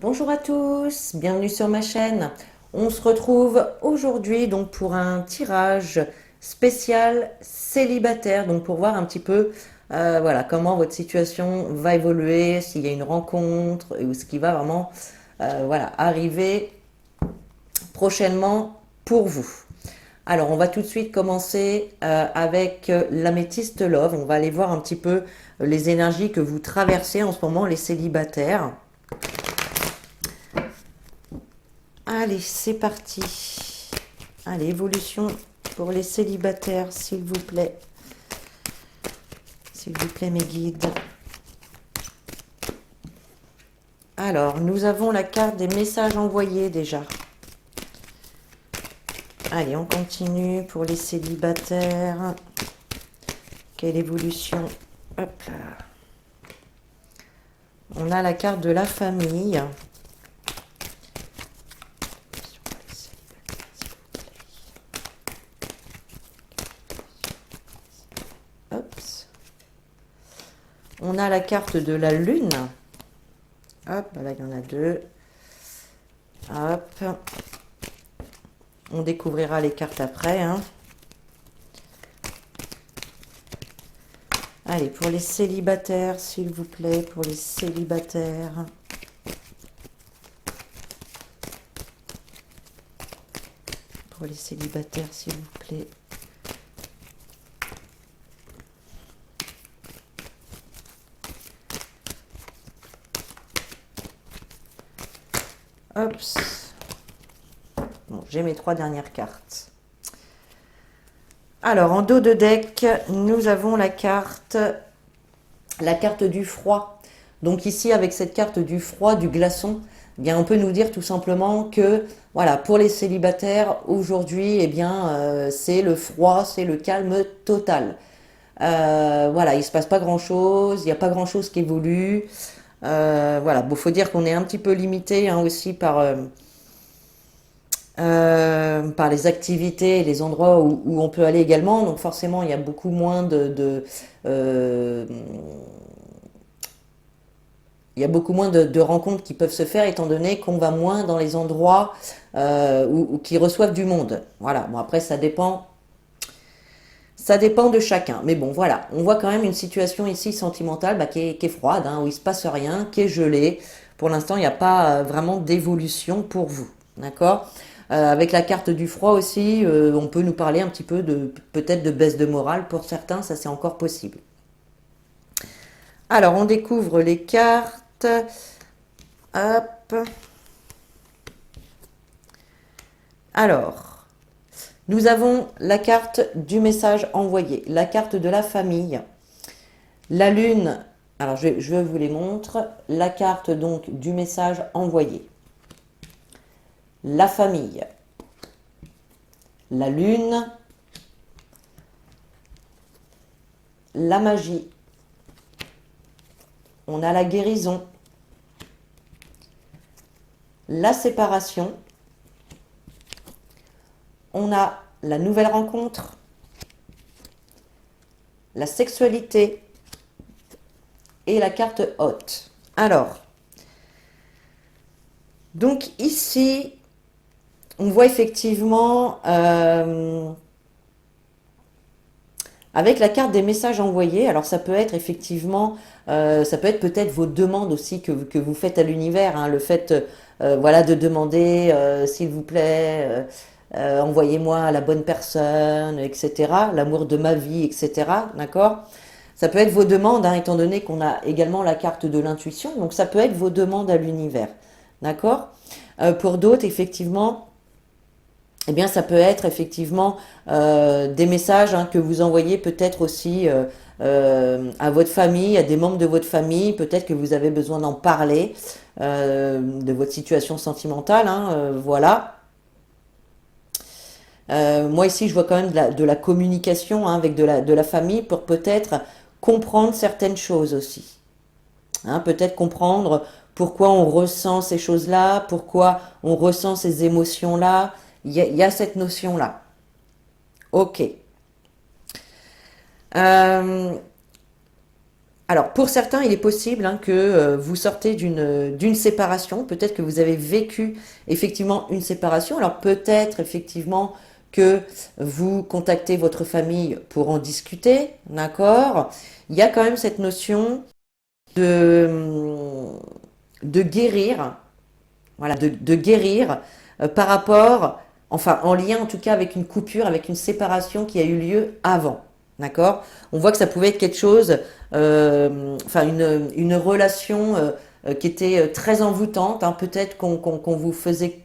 Bonjour à tous, bienvenue sur ma chaîne. On se retrouve aujourd'hui donc pour un tirage spécial célibataire, donc pour voir un petit peu voilà comment votre situation va évoluer, s'il y a une rencontre ou ce qui va vraiment voilà arriver prochainement pour vous. Alors on va tout de suite commencer avec l'améthyste love. On va aller voir un petit peu les énergies que vous traversez en ce moment, les célibataires. Allez, c'est parti. Allez, évolution pour les célibataires, s'il vous plaît. S'il vous plaît, mes guides. Alors, nous avons la carte des messages envoyés déjà. Allez, on continue pour les célibataires. Quelle évolution? Hop là. On a la carte de la famille. On a la carte de la lune. Hop, là il y en a deux. Hop. On découvrira les cartes après. Hein. Allez, pour les célibataires, s'il vous plaît, pour les célibataires. Pour les célibataires, s'il vous plaît. Hop. Bon, j'ai mes trois dernières cartes. Alors, en dos de deck, nous avons la carte du froid. Donc ici, avec cette carte du froid, du glaçon, eh bien, on peut nous dire tout simplement que, voilà, pour les célibataires, aujourd'hui, eh bien, c'est le froid, c'est le calme total. Voilà, il se passe pas grand-chose, il n'y a pas grand-chose qui évolue. Voilà, bon, faut dire qu'on est un petit peu limité hein, aussi par les activités et les endroits où on peut aller également. Donc forcément, il y a beaucoup moins il y a beaucoup moins de rencontres qui peuvent se faire étant donné qu'on va moins dans les endroits qui reçoivent du monde. Voilà, bon après ça dépend de chacun. Mais bon voilà, on voit quand même une situation ici sentimentale qui est froide, hein, où il ne se passe rien, qui est gelée. Pour l'instant, il n'y a pas vraiment d'évolution pour vous. D'accord. Avec la carte du froid aussi, on peut nous parler un petit peu de peut-être de baisse de morale. Pour certains, ça c'est encore possible. Alors, on découvre les cartes. Hop. Alors, nous avons la carte du message envoyé, la carte de la famille, la lune. Alors, je vous les montre. La carte donc du message envoyé, la famille, la lune, la magie. On a la guérison, la séparation, on a la nouvelle rencontre, la sexualité et la carte haute. Alors, donc ici, on voit effectivement, avec la carte des messages envoyés, alors ça peut être effectivement, ça peut être peut-être vos demandes aussi que vous faites à l'univers, hein, le fait voilà, de demander, s'il vous plaît, envoyez-moi à la bonne personne, etc., l'amour de ma vie, etc., d'accord. Ça peut être vos demandes, hein, étant donné qu'on a également la carte de l'intuition, donc ça peut être vos demandes à l'univers, d'accord. Pour d'autres, effectivement, eh bien, ça peut être effectivement des messages hein, que vous envoyez peut-être aussi à votre famille, à des membres de votre famille. Peut-être que vous avez besoin d'en parler, de votre situation sentimentale. Hein, voilà. Moi ici, je vois quand même de la communication hein, avec de la famille pour peut-être comprendre certaines choses aussi. Hein, peut-être comprendre pourquoi on ressent ces choses-là, pourquoi on ressent ces émotions-là. Il y a cette notion-là. Ok. Euh, Alors, pour certains, il est possible hein, que vous sortez d'une séparation. Peut-être que vous avez vécu effectivement une séparation. Alors, peut-être effectivement que vous contactez votre famille pour en discuter, d'accord? Il y a quand même cette notion de, de guérir, voilà, de guérir par rapport, enfin en lien en tout cas avec une coupure, avec une séparation qui a eu lieu avant. D'accord? On voit que ça pouvait être quelque chose, enfin une relation qui était très envoûtante. Hein, peut-être qu'on vous faisait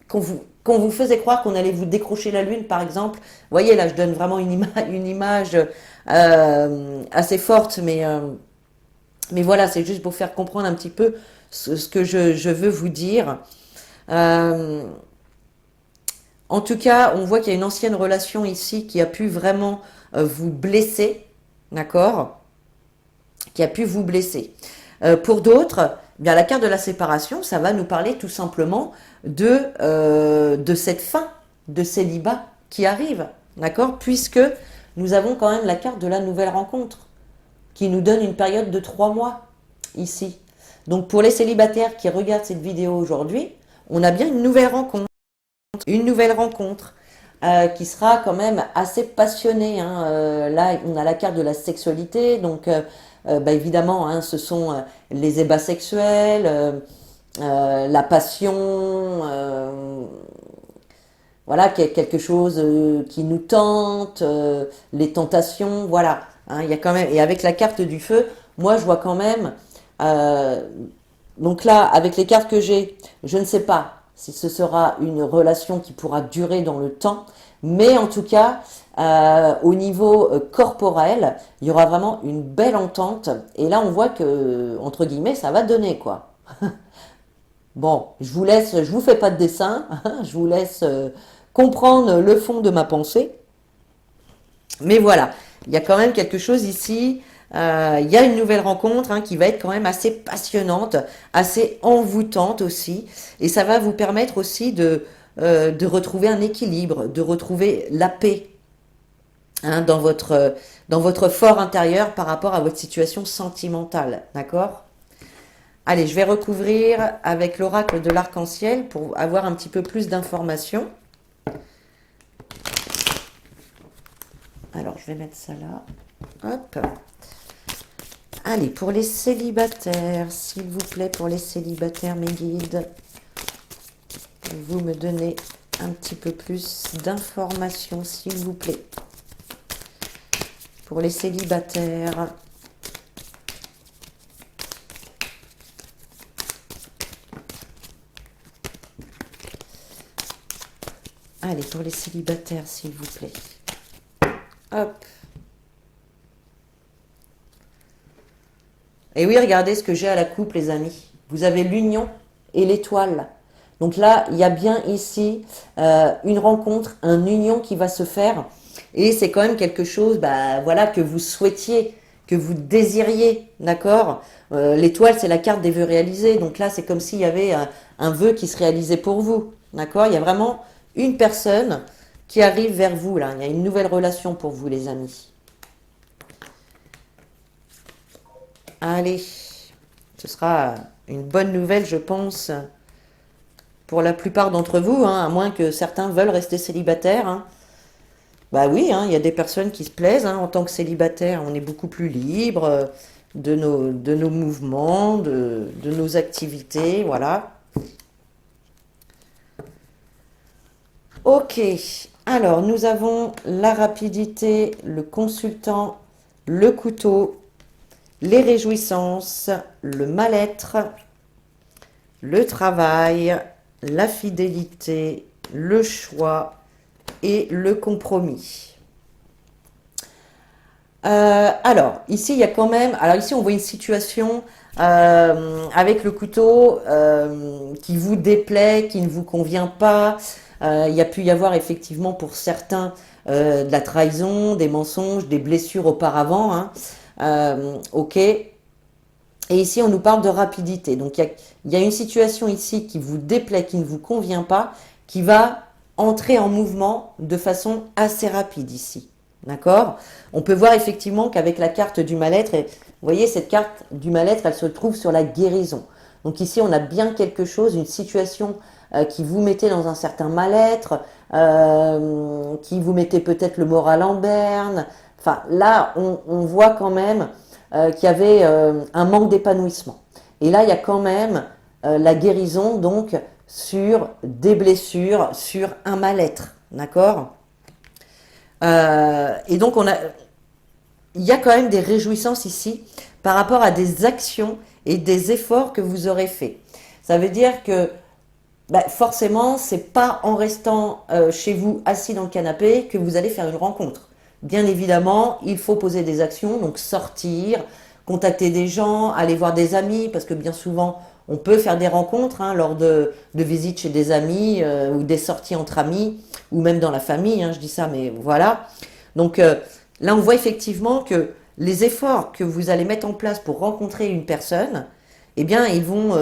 qu'on vous faisait croire qu'on allait vous décrocher la lune, par exemple. Vous voyez, là, je donne vraiment une image assez forte, mais voilà, c'est juste pour faire comprendre un petit peu ce que je veux vous dire. Euh, En tout cas, on voit qu'il y a une ancienne relation ici qui a pu vraiment vous blesser, d'accord? Qui a pu vous blesser. Pour d'autres, eh bien la carte de la séparation, ça va nous parler tout simplement de cette fin de célibat qui arrive, d'accord? Puisque nous avons quand même la carte de la nouvelle rencontre qui nous donne une période de 3 mois ici. Donc pour les célibataires qui regardent cette vidéo aujourd'hui, on a bien une nouvelle rencontre. Une nouvelle rencontre qui sera quand même assez passionnée. Hein. Là, on a la carte de la sexualité, donc bah, évidemment, hein, ce sont les ébats sexuels, la passion, voilà, quelque chose qui nous tente, les tentations, voilà. Hein, il y a quand même, et avec la carte du feu, moi je vois quand même, euh, donc là, avec les cartes que j'ai, je ne sais pas si ce sera une relation qui pourra durer dans le temps, mais en tout cas, au niveau corporel, il y aura vraiment une belle entente. Et là, on voit que, entre guillemets, ça va donner, quoi. Bon, je vous laisse, je vous fais pas de dessin, je vous laisse comprendre le fond de ma pensée. Mais voilà, il y a quand même quelque chose ici. Il y a une nouvelle rencontre hein, qui va être quand même assez passionnante, assez envoûtante aussi. Et ça va vous permettre aussi de retrouver un équilibre, de retrouver la paix hein, dans votre fort intérieur par rapport à votre situation sentimentale. D'accord? Allez, je vais recouvrir avec l'oracle de l'arc-en-ciel pour avoir un petit peu plus d'informations. Alors, je vais mettre ça là. Hop. Allez, pour les célibataires, s'il vous plaît, pour les célibataires, mes guides, vous me donnez un petit peu plus d'informations, s'il vous plaît. Pour les célibataires. Allez, pour les célibataires, s'il vous plaît. Hop. Et oui, regardez ce que j'ai à la coupe, les amis. Vous avez l'union et l'étoile. Donc là, il y a bien ici une rencontre, une union qui va se faire. Et c'est quand même quelque chose, bah, voilà, que vous souhaitiez, que vous désiriez, d'accord? L'étoile, c'est la carte des vœux réalisés. Donc là, c'est comme s'il y avait un vœu qui se réalisait pour vous, d'accord? Il y a vraiment une personne qui arrive vers vous, là. Il y a une nouvelle relation pour vous, les amis. Allez, ce sera une bonne nouvelle, je pense, pour la plupart d'entre vous, hein, à moins que certains veulent rester célibataires. Hein. Bah oui, hein, il y a des personnes qui se plaisent. Hein, en tant que célibataire, on est beaucoup plus libre de nos mouvements, de nos activités, voilà. Ok, alors nous avons la rapidité, le consultant, le couteau, les réjouissances, le mal-être, le travail, la fidélité, le choix et le compromis. Alors, ici, il y a quand même... Alors ici, on voit une situation avec le couteau qui vous déplaît, qui ne vous convient pas. Il y a pu y avoir effectivement pour certains de la trahison, des mensonges, des blessures auparavant. Hein. Ok. Et ici, on nous parle de rapidité. Donc, il y a une situation ici qui vous déplaît, qui ne vous convient pas, qui va entrer en mouvement de façon assez rapide ici. D'accord? On peut voir effectivement qu'avec la carte du mal-être, et vous voyez, cette carte du mal-être, elle se trouve sur la guérison. Donc ici, on a bien quelque chose, une situation qui vous mettait dans un certain mal-être, qui vous mettait peut-être le moral en berne. Enfin, là, on voit quand même qu'il y avait un manque d'épanouissement. Et là, il y a quand même la guérison, donc, sur des blessures, sur un mal-être. D'accord? Et donc, il y a quand même des réjouissances ici par rapport à des actions et des efforts que vous aurez faits. Ça veut dire que forcément, c'est pas en restant chez vous assis dans le canapé que vous allez faire une rencontre. Bien évidemment, il faut poser des actions, donc sortir, contacter des gens, aller voir des amis, parce que bien souvent, on peut faire des rencontres lors de visites chez des amis ou des sorties entre amis, ou même dans la famille, je dis ça, mais voilà. Donc là, on voit effectivement que les efforts que vous allez mettre en place pour rencontrer une personne, eh bien, ils vont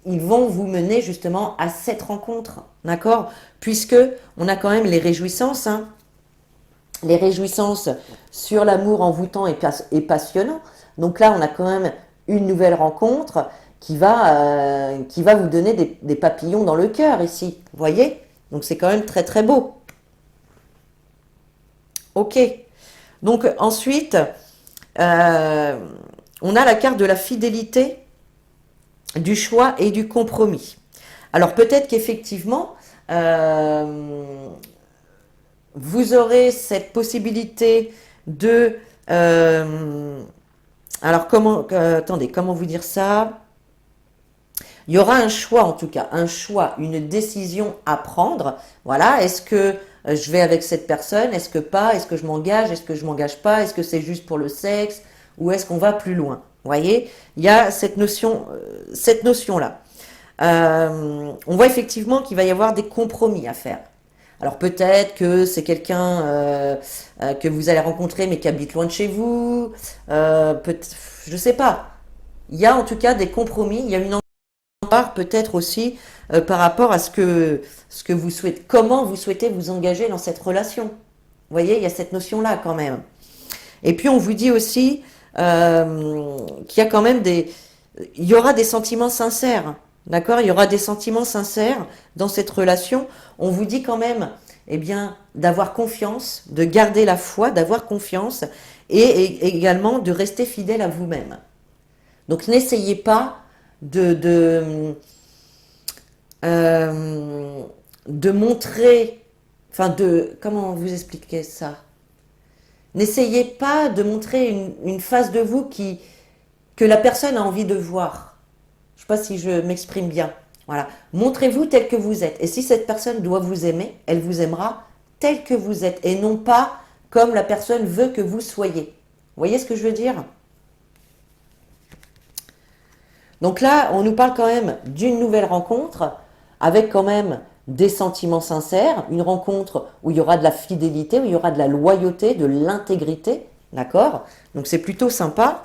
vous mener justement à cette rencontre, d'accord? Puisque on a quand même les réjouissances, les réjouissances sur l'amour envoûtant et passionnant. Donc là, on a quand même une nouvelle rencontre qui va vous donner des papillons dans le cœur ici, vous voyez? Donc c'est quand même très très beau. Ok. Donc ensuite, on a la carte de la fidélité, du choix et du compromis. Alors peut-être qu'effectivement, vous aurez cette possibilité de... alors attendez, comment vous dire ça? Il y aura un choix en tout cas, un choix, une décision à prendre. Voilà, est-ce que je vais avec cette personne? Est-ce que pas? Est-ce que je m'engage? Est-ce que je m'engage pas? Est-ce que c'est juste pour le sexe? Ou est-ce qu'on va plus loin? Vous voyez, il y a cette notion-là. On voit effectivement qu'il va y avoir des compromis à faire. Alors peut-être que c'est quelqu'un que vous allez rencontrer mais qui habite loin de chez vous. Je sais pas. Il y a en tout cas des compromis. Il y a une part peut-être aussi par rapport à ce que vous souhaitez, comment vous souhaitez vous engager dans cette relation. Vous voyez, il y a cette notion-là quand même. Et puis on vous dit aussi qu'il y a quand même il y aura des sentiments sincères, d'accord? Il y aura des sentiments sincères dans cette relation. On vous dit quand même, eh bien, d'avoir confiance, de garder la foi, d'avoir confiance et également de rester fidèle à vous-même. Donc n'essayez pas de montrer, enfin comment vous expliquer ça? N'essayez pas de montrer une face de vous que la personne a envie de voir. Je ne sais pas si je m'exprime bien. Voilà. Montrez-vous tel que vous êtes. Et si cette personne doit vous aimer, elle vous aimera tel que vous êtes et non pas comme la personne veut que vous soyez. Vous voyez ce que je veux dire? Donc là, on nous parle quand même d'une nouvelle rencontre avec quand même des sentiments sincères, une rencontre où il y aura de la fidélité, où il y aura de la loyauté, de l'intégrité, d'accord? Donc c'est plutôt sympa.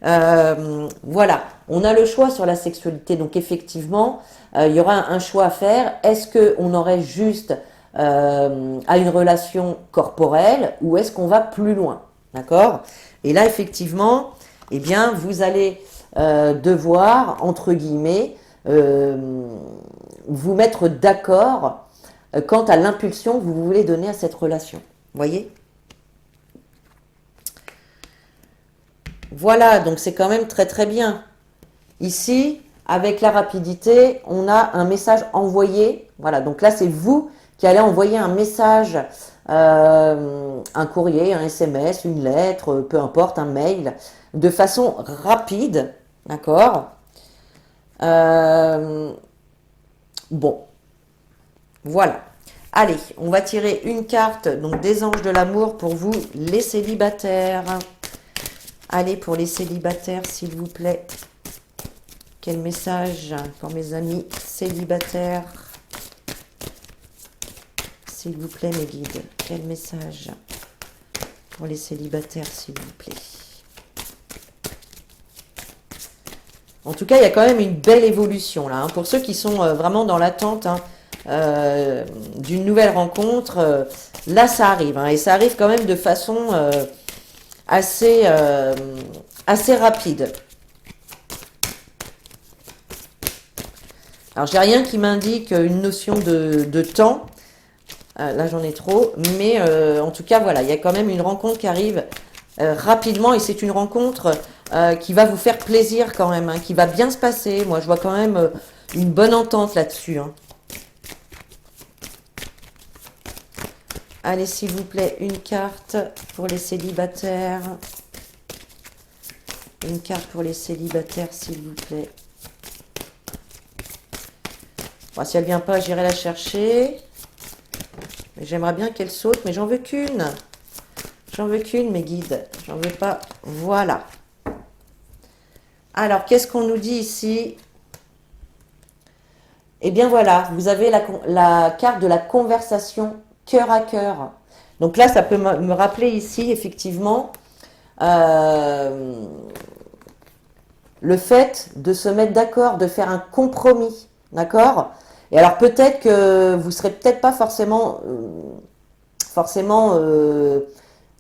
Voilà, on a le choix sur la sexualité, donc effectivement, il y aura un choix à faire. Est-ce qu'on aurait juste à une relation corporelle ou est-ce qu'on va plus loin, d'accord? Et là, effectivement, eh bien, vous allez devoir, entre guillemets, vous mettre d'accord quant à l'impulsion que vous voulez donner à cette relation. Vous voyez? Voilà, donc c'est quand même très très bien. Ici, avec la rapidité, on a un message envoyé. Voilà, donc là c'est vous qui allez envoyer un message, un courrier, un SMS, une lettre, peu importe, un mail, de façon rapide, d'accord? Bon, voilà. Allez, on va tirer une carte donc des anges de l'amour pour vous, les célibataires. Allez, pour les célibataires, s'il vous plaît. Quel message pour mes amis célibataires? S'il vous plaît, mes guides. Quel message pour les célibataires, s'il vous plaît? En tout cas, il y a quand même une belle évolution là. Pour ceux qui sont vraiment dans l'attente d'une nouvelle rencontre, là ça arrive, hein, et ça arrive quand même de façon assez, assez rapide. Alors j'ai rien qui m'indique une notion de temps, là j'en ai trop, mais en tout cas voilà, il y a quand même une rencontre qui arrive rapidement, et c'est une rencontre qui va vous faire plaisir quand même, hein, qui va bien se passer. Moi je vois quand même une bonne entente là-dessus, hein. Allez, s'il vous plaît, une carte pour les célibataires. Une carte pour les célibataires, s'il vous plaît. Bon, si elle vient pas, j'irai la chercher. J'aimerais bien qu'elle saute, mais j'en veux qu'une. J'en veux qu'une, mes guides. J'en veux pas. Voilà. Alors, qu'est-ce qu'on nous dit ici? Eh bien voilà, vous avez la carte de la conversation cœur à cœur. Donc là, ça peut me rappeler ici, effectivement, euh, le fait de se mettre d'accord, de faire un compromis, d'accord? Et alors peut-être que vous serez peut-être pas forcément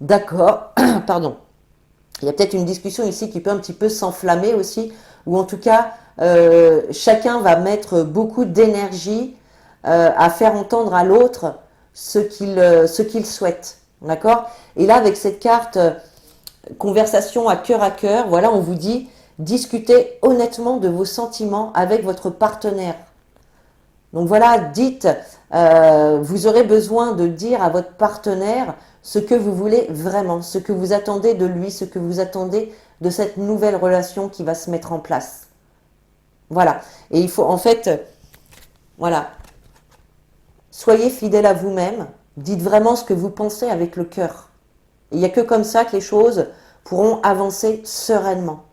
d'accord, pardon. Il y a peut-être une discussion ici qui peut un petit peu s'enflammer aussi, ou en tout cas, chacun va mettre beaucoup d'énergie à faire entendre à l'autre ce qu'il souhaite, d'accord? Et là, avec cette carte conversation à cœur, voilà, on vous dit discutez honnêtement de vos sentiments avec votre partenaire. Donc voilà, dites, vous aurez besoin de dire à votre partenaire ce que vous voulez vraiment, ce que vous attendez de lui, ce que vous attendez de cette nouvelle relation qui va se mettre en place. Voilà. Et il faut en fait, voilà, soyez fidèle à vous-même, dites vraiment ce que vous pensez avec le cœur. Il n'y a que comme ça que les choses pourront avancer sereinement.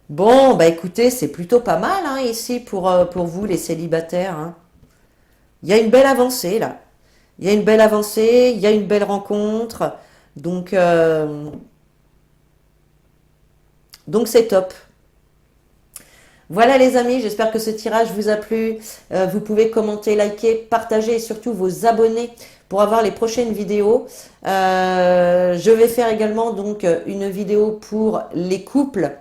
Bon, bah écoutez, c'est plutôt pas mal hein, ici pour vous les célibataires, hein. Il y a une belle avancée là. Il y a une belle avancée, il y a une belle rencontre. Donc, donc c'est top. Voilà les amis, j'espère que ce tirage vous a plu. Vous pouvez commenter, liker, partager et surtout vous abonner pour avoir les prochaines vidéos. Je vais faire également donc une vidéo pour les couples.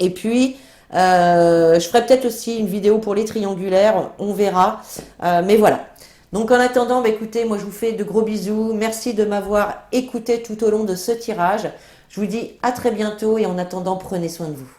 Et puis, je ferai peut-être aussi une vidéo pour les triangulaires, on verra. Mais voilà. Donc en attendant, bah, écoutez, moi je vous fais de gros bisous. Merci de m'avoir écouté tout au long de ce tirage. Je vous dis à très bientôt et en attendant, prenez soin de vous.